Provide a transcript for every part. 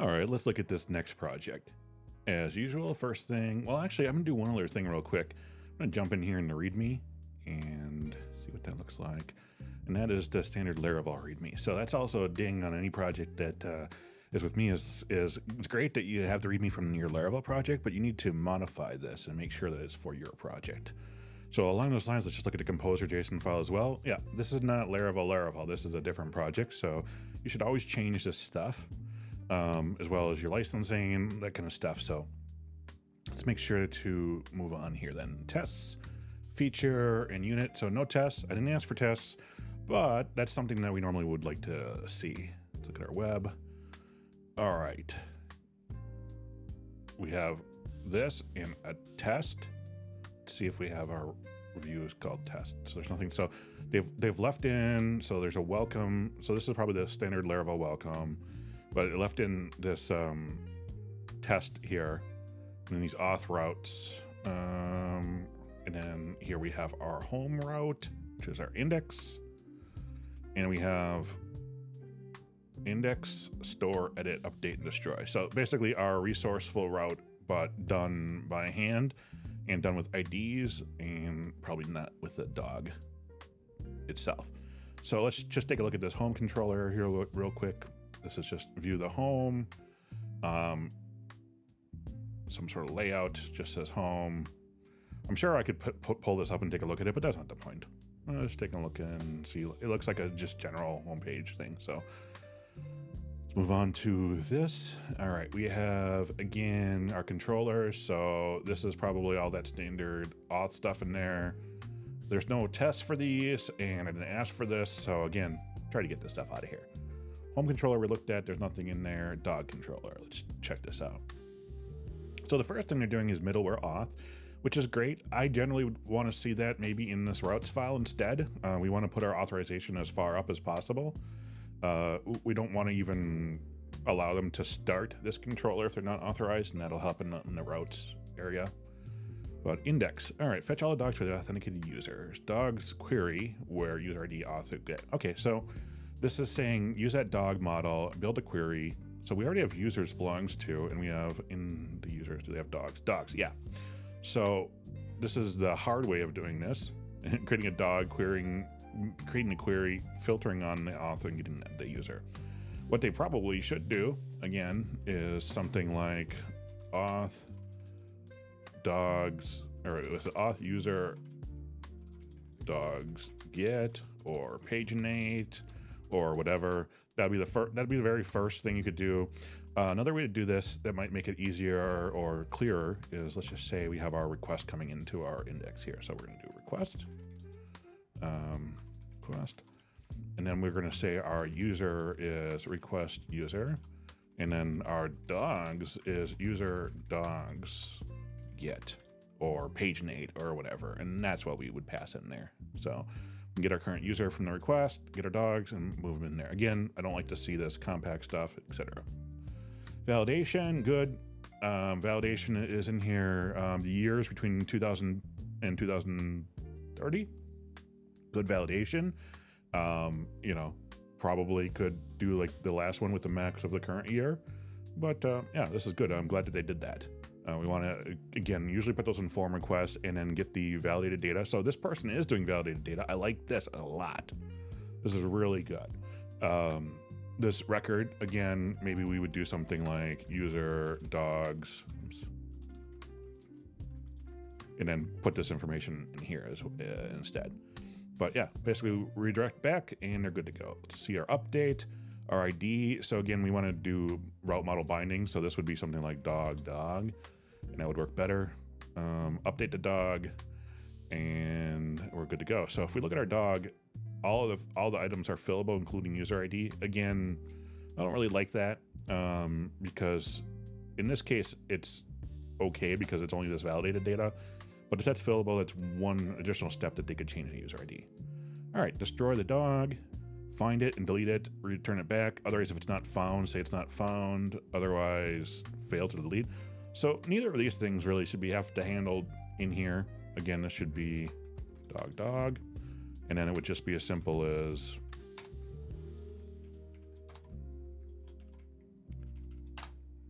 All right, let's look at this next project. As usual, first thing, well, actually, I'm gonna do one other thing real quick. I'm gonna jump in here in the README and see what that looks like. And that is the standard Laravel README. So that's also a ding on any project that is with me is it's great that you have the README from your Laravel project, but you need to modify this and make sure that it's for your project. So along those lines, let's just look at the composer JSON file as well. Yeah, this is not Laravel. This is a different project. So you should always change this stuff. As well as your licensing, that kind of stuff. So let's make sure to move on here then. Tests, feature, and unit. So no tests. I didn't ask for tests, but that's something that we normally would like to see. Let's look at our web. All right. We have this in a test. Let's see if we have our reviews called test. So there's nothing. So they've left in, so there's a welcome. So this is probably the standard Laravel welcome. But it left in this test here, and then these auth routes. And then here we have our home route, which is our index. And we have index, store, edit, update, and destroy. So basically our resourceful route, but done by hand and done with IDs and probably not with the dog itself. So let's just take a look at this home controller here real quick. This is just view the home, some sort of layout, just says home. I'm sure I could pull this up and take a look at it, but that's not the point. Let's take a look and see. It looks like a just general homepage thing. So let's move on to this. All right, we have, again, our controllers. So this is probably all that standard auth stuff in there. There's no tests for these, and I didn't ask for this. So again, try to get this stuff out of here. Home controller we looked at, there's nothing in there. Dog controller, let's check this out. So the first thing they're doing is middleware auth, which is great. I generally would want to see that maybe in this routes file instead. We want to put our authorization as far up as possible. We don't want to even allow them to start this controller if they're not authorized, and that'll help in the routes area. But index, all right, fetch all the dogs for the authenticated users. Dogs query where user ID auth get. Okay, so this is saying use that dog model, build a query. So we already have users belongs to, and we have in the users, do they have dogs? Dogs, yeah. So this is the hard way of doing this. Creating a dog, creating a query, filtering on the author and getting the user. What they probably should do, again, is something like auth dogs, or it was auth user dogs get, or paginate, or whatever. That'd be the very first thing you could do. Another way to do this that might make it easier or clearer is, let's just say we have our request coming into our index here. So we're going to do request, and then we're going to say our user is request user, and then our dogs is user dogs get, or paginate, or whatever, and that's what we would pass in there. So get our current user from the request, get our dogs, and move them in there. Again, I don't like to see this compact stuff, etc. Validation, good. Validation is in here. The years between 2000 and 2030, good validation. Probably could do like the last one with the max of the current year, but yeah, this is good. I'm glad that they did that. We want to, again, usually put those in form requests and then get the validated data. So this person is doing validated data. I like this a lot. This is really good. This record, again, maybe we would do something like user dogs, and then put this information in here as instead. But yeah, basically redirect back and they're good to go. Let's see our update, our ID. So again, we want to do route model binding. So this would be something like dog, and that would work better. Update the dog, and we're good to go. So if we look at our dog, all the items are fillable, including user ID. Again, I don't really like that because in this case, it's okay because it's only this validated data. But if that's fillable, that's one additional step that they could change the user ID. All right, destroy the dog, find it and delete it, return it back. Otherwise, if it's not found, say it's not found. Otherwise, fail to delete. So neither of these things really should have to handle in here. Again, this should be dog, and then it would just be as simple as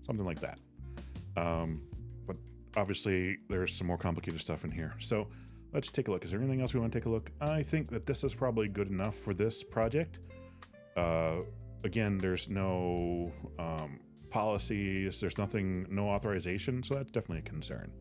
something like that. But obviously there's some more complicated stuff in here. So let's take a look. Is there anything else we want to take a look? I think that this is probably good enough for this project. Again, there's no policies, there's nothing, no authorization, so that's definitely a concern.